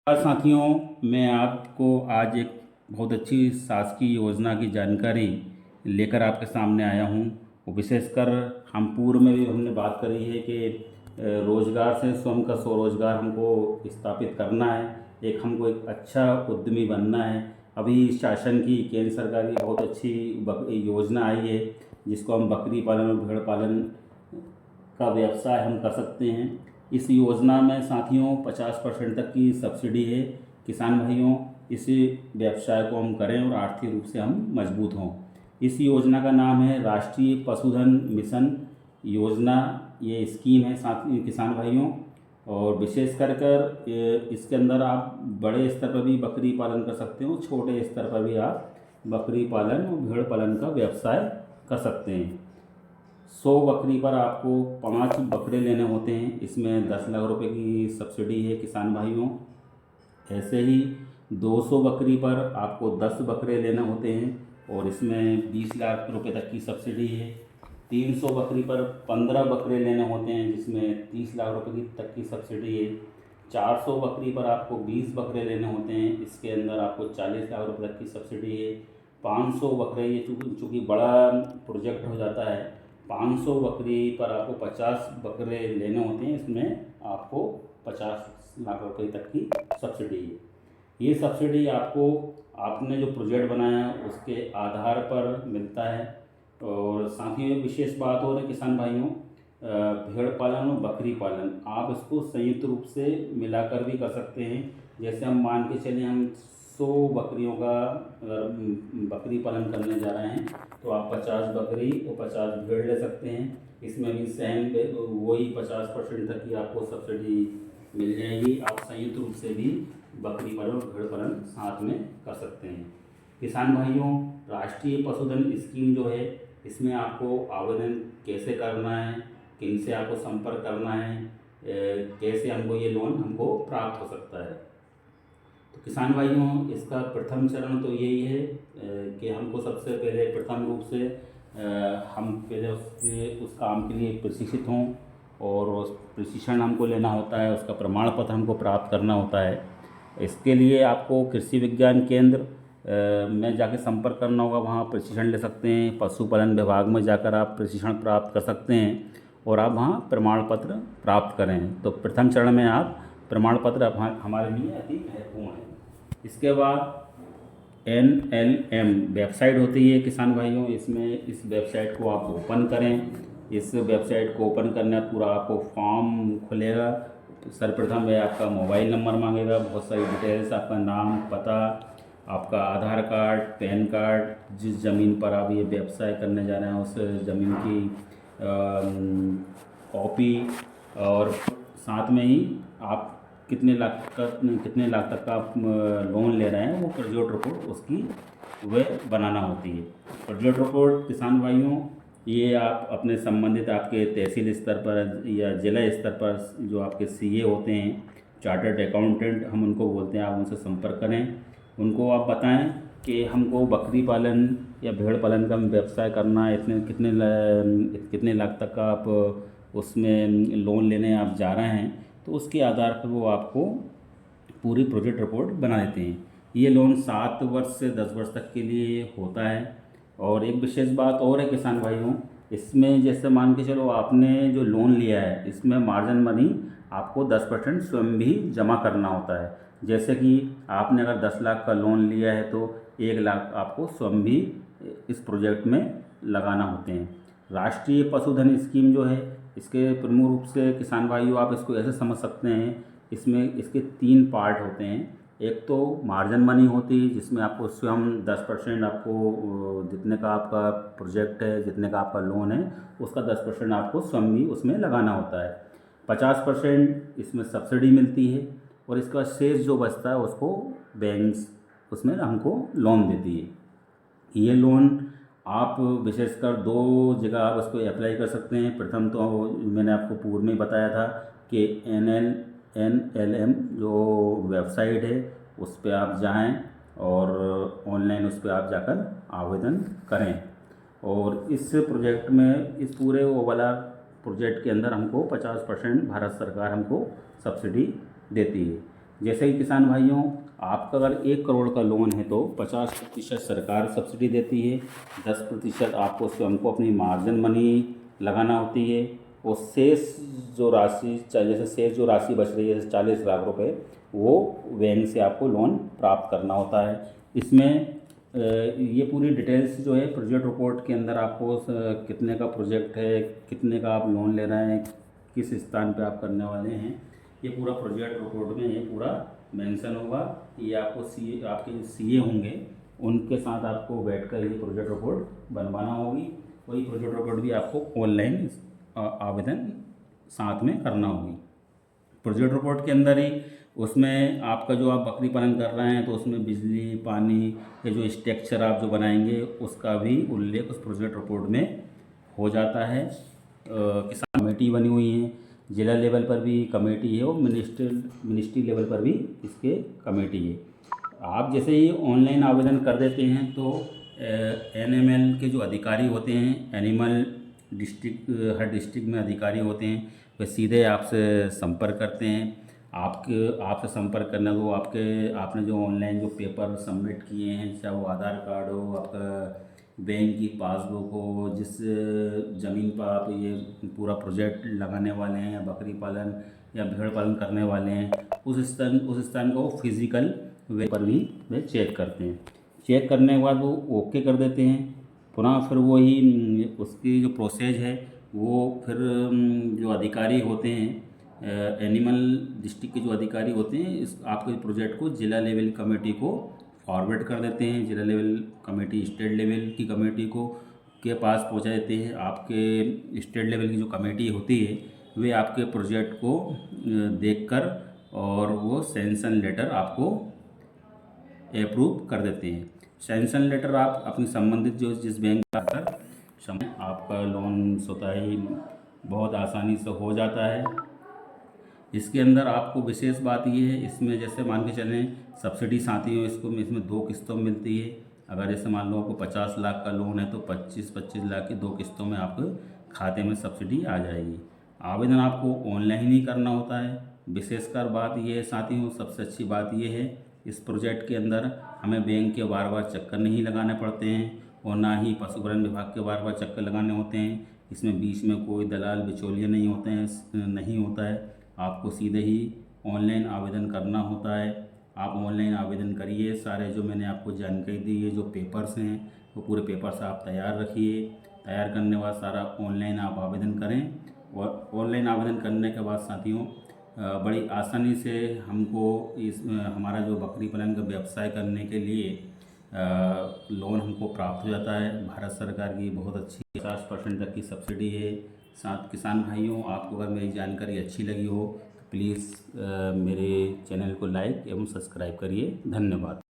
साथियों, मैं आपको आज एक बहुत अच्छी शासकीय योजना की जानकारी लेकर आपके सामने आया हूँ। वो विशेषकर हम पूर्व में भी हमने बात करी है कि रोजगार से स्वयं का स्वरोजगार हमको स्थापित करना है। हमको एक अच्छा उद्यमी बनना है। अभी शासन की केंद्र सरकार की बहुत अच्छी योजना आई है, जिसको हम बकरी पालन और भेड़ पालन का व्यवसाय हम कर सकते हैं। इस योजना में साथियों 50% तक की सब्सिडी है। किसान भाइयों, इस व्यवसाय को हम करें और आर्थिक रूप से हम मजबूत हों। इस योजना का नाम है राष्ट्रीय पशुधन मिशन योजना। ये स्कीम है साथियों किसान भाइयों, और विशेष कर इसके अंदर आप बड़े स्तर पर भी बकरी पालन कर सकते हो, छोटे स्तर पर भी आप बकरी पालन और भेड़ पालन का व्यवसाय कर सकते हैं। 100 बकरी पर आपको 5 बकरे लेने होते हैं। इसमें 10 लाख रुपए की सब्सिडी है किसान भाइयों। ऐसे ही 200 बकरी पर आपको 10 बकरे लेने होते हैं और इसमें 20 लाख रुपए तक की सब्सिडी है। 300 बकरी पर 15 बकरे लेने होते हैं, जिसमें 30 लाख रुपए की तक की सब्सिडी है। 400 बकरी पर आपको 20 बकरे लेने होते हैं, इसके अंदर आपको 40 लाख रुपए तक की सब्सिडी है। 500 बकरे, ये चूँकि बड़ा प्रोजेक्ट हो जाता है, 500 बकरी पर आपको 50 बकरे लेने होते हैं, इसमें आपको 50 लाख रुपए तक की सब्सिडी है। ये सब्सिडी आपको आपने जो प्रोजेक्ट बनाया है उसके आधार पर मिलता है। और साथ ही एक विशेष बात और है किसान भाइयों, भेड़ पालन और बकरी पालन आप इसको संयुक्त रूप से मिलाकर भी कर सकते हैं। जैसे हम मान के चलें, हम 100 बकरियों का अगर बकरी पालन करने जा रहे हैं तो आप 50 बकरी और 50 भेड़ ले सकते हैं। इसमें भी सेम वही 50% तक की आपको सब्सिडी मिल जाएगी। आप संयुक्त रूप से भी बकरी पालन और भेड़ पालन साथ में कर सकते हैं। किसान भाइयों, राष्ट्रीय पशुधन स्कीम जो है, इसमें आपको आवेदन कैसे करना है, किन से आपको संपर्क करना है, कैसे हमको ये लोन हमको प्राप्त हो सकता है। तो किसान भाइयों, इसका प्रथम चरण तो यही है कि हमको सबसे पहले प्रथम रूप से हम पहले उस काम के लिए प्रशिक्षित हों, और उस प्रशिक्षण हमको लेना होता है, उसका प्रमाण पत्र हमको प्राप्त करना होता है। इसके लिए आपको कृषि विज्ञान केंद्र में जाके संपर्क करना होगा, वहाँ प्रशिक्षण ले सकते हैं। पशुपालन विभाग में जाकर आप प्रशिक्षण प्राप्त कर सकते हैं और आप वहाँ प्रमाण पत्र प्राप्त करें। तो प्रथम चरण में आप प्रमाण पत्र हमारे लिए अति महत्वपूर्ण है। इसके बाद NLM वेबसाइट होती है किसान भाइयों, इसमें इस वेबसाइट को आप ओपन करें। इस वेबसाइट को ओपन करना पूरा आपको फॉर्म खुलेगा। सर्वप्रथम वह आपका मोबाइल नंबर मांगेगा, बहुत सारी डिटेल्स, आपका नाम, पता, आपका आधार कार्ड, पैन कार्ड, जिस ज़मीन पर आप ये व्यवसाय करने जा रहे हैं उस ज़मीन की कॉपी, और साथ में ही आप कितने लाख तक का आप लोन ले रहे हैं वो प्रोजेक्ट रिपोर्ट उसकी वह बनाना होती है। प्रोजेक्ट रिपोर्ट किसान भाइयों, ये आप अपने संबंधित आपके तहसील स्तर पर या जिला स्तर पर जो आपके CA होते हैं, चार्टर्ड अकाउंटेंट हम उनको बोलते हैं, आप उनसे संपर्क करें। उनको आप बताएं कि हमको बकरी पालन या भेड़ पालन का व्यवसाय करना है, कितने लाख तक का आप उसमें लोन लेने आप जा रहे हैं, तो उसके आधार पर वो आपको पूरी प्रोजेक्ट रिपोर्ट बना देते हैं। ये लोन 7 वर्ष से 10 वर्ष तक के लिए होता है। और एक विशेष बात और है किसान भाइयों, इसमें जैसे मान के चलो आपने जो लोन लिया है, इसमें मार्जिन मनी आपको 10% स्वयं भी जमा करना होता है। जैसे कि आपने अगर 10 लाख का लोन लिया है तो 1 लाख आपको स्वयं भी इस प्रोजेक्ट में लगाना होते हैं। राष्ट्रीय पशुधन स्कीम जो है, इसके प्रमुख रूप से किसान भाइयों आप इसको ऐसे समझ सकते हैं, इसमें इसके 3 पार्ट होते हैं। एक तो मार्जिन मनी होती है, जिसमें आपको स्वयं 10% आपको जितने का आपका प्रोजेक्ट है, जितने का आपका लोन है, उसका 10% आपको स्वयं भी उसमें लगाना होता है। 50% इसमें सब्सिडी मिलती है और इसका शेष जो बचता है उसको बैंक्स उसमें हमको लोन देती है। ये लोन आप विशेषकर 2 जगह आप उसको अप्लाई कर सकते हैं। प्रथम तो मैंने आपको पूर्व में बताया था कि NLM जो वेबसाइट है उस पर आप जाएं और ऑनलाइन उस पर आप जाकर आवेदन करें। और इस प्रोजेक्ट में, इस पूरे वो वाला प्रोजेक्ट के अंदर हमको 50% भारत सरकार हमको सब्सिडी देती है। जैसे कि किसान भाइयों, आपका अगर 1 करोड़ का लोन है तो 50% सरकार सब्सिडी देती है, 10% आपको उसमें हमको अपनी मार्जिन मनी लगाना होती है, और शेष जो राशि जैसे शेष जो राशि बच रही है जैसे 40 लाख रुपए, वो बैंक से आपको लोन प्राप्त करना होता है। इसमें ये पूरी डिटेल्स जो है प्रोजेक्ट रिपोर्ट के अंदर आपको कितने का प्रोजेक्ट है, कितने का आप लोन ले रहे हैं, किस स्थान पे आप करने वाले हैं, ये पूरा प्रोजेक्ट रिपोर्ट में ये पूरा मेंशन होगा। ये आपको आपके सीए होंगे, उनके साथ आपको बैठकर ये प्रोजेक्ट रिपोर्ट बनवाना होगी। वही प्रोजेक्ट रिपोर्ट भी आपको ऑनलाइन आवेदन साथ में करना होगी। प्रोजेक्ट रिपोर्ट के अंदर ही उसमें आपका जो आप बकरी पालन कर रहे हैं तो उसमें बिजली पानी के जो स्ट्रक्चर आप जो बनाएंगे उसका भी उल्लेख उस प्रोजेक्ट रिपोर्ट में हो जाता है। किसान कमेटी बनी हुई है, जिला लेवल पर भी कमेटी है, और मिनिस्ट्री लेवल पर भी इसके कमेटी है। आप जैसे ही ऑनलाइन आवेदन कर देते हैं तो एनएमएल के जो अधिकारी होते हैं, एनिमल डिस्ट्रिक्ट, हर डिस्ट्रिक्ट में अधिकारी होते हैं, वे सीधे आपसे संपर्क करते हैं। आपसे संपर्क करना, वो आपने जो ऑनलाइन जो पेपर सबमिट किए हैं, चाहे वो आधार कार्ड हो, आपका बैंक की पासबुक हो, जिस ज़मीन पर आप ये पूरा प्रोजेक्ट लगाने वाले हैं या बकरी पालन या भेड़ पालन करने वाले हैं, उस स्थान को फिज़िकल वे पर भी वे चेक करते हैं। चेक करने के बाद वो ओके कर देते हैं। पुनः फिर वही उसकी जो प्रोसेस है वो फिर जो अधिकारी होते हैं, एनिमल डिस्ट्रिक्ट के जो अधिकारी होते हैं, इस आपके प्रोजेक्ट को जिला लेवल कमेटी को फॉरवर्ड कर देते हैं। जिला लेवल कमेटी स्टेट लेवल की कमेटी को के पास पहुंचा देते हैं। आपके स्टेट लेवल की जो कमेटी होती है वे आपके प्रोजेक्ट को देखकर और वो सैंक्शन लेटर आपको अप्रूव कर देते हैं। सैंक्शन लेटर आप अपनी संबंधित जो जिस बैंक का आकर समय आपका लोन स्वतः ही बहुत आसानी से हो जाता है। इसके अंदर आपको विशेष बात ये है, इसमें जैसे मान के चलें सब्सिडी साथी हो, इसमें 2 किस्तों में मिलती है। अगर जैसे मान लो आपको 50 लाख का लोन है तो 25-25 लाख की 2 किस्तों में आपके खाते में सब्सिडी आ जाएगी। आवेदन आपको ऑनलाइन ही करना होता है। विशेषकर बात ये है साथियों, सबसे अच्छी बात ये है इस प्रोजेक्ट के अंदर हमें बैंक के बार बार चक्कर नहीं लगाने पड़ते हैं, और ना ही पशुपालन विभाग के बार बार चक्कर लगाने होते हैं। इसमें बीच में कोई दलाल बिचौलिए नहीं होते हैं, नहीं होता है। आपको सीधे ही ऑनलाइन आवेदन करना होता है। आप ऑनलाइन आवेदन करिए। सारे जो मैंने आपको जानकारी दी है, जो पेपर्स हैं वो पूरे पेपर्स आप तैयार रखिए। तैयार करने के बाद सारा ऑनलाइन आप आवेदन करें, और ऑनलाइन आवेदन करने के बाद साथियों बड़ी आसानी से हमको हमारा जो बकरी पालन का व्यवसाय करने के लिए लोन हमको प्राप्त हो जाता है। भारत सरकार की बहुत अच्छी 50% तक की सब्सिडी है। साथ किसान भाइयों, आपको अगर मेरी जानकारी अच्छी लगी हो तो प्लीज़ मेरे चैनल को लाइक एवं सब्सक्राइब करिए। धन्यवाद।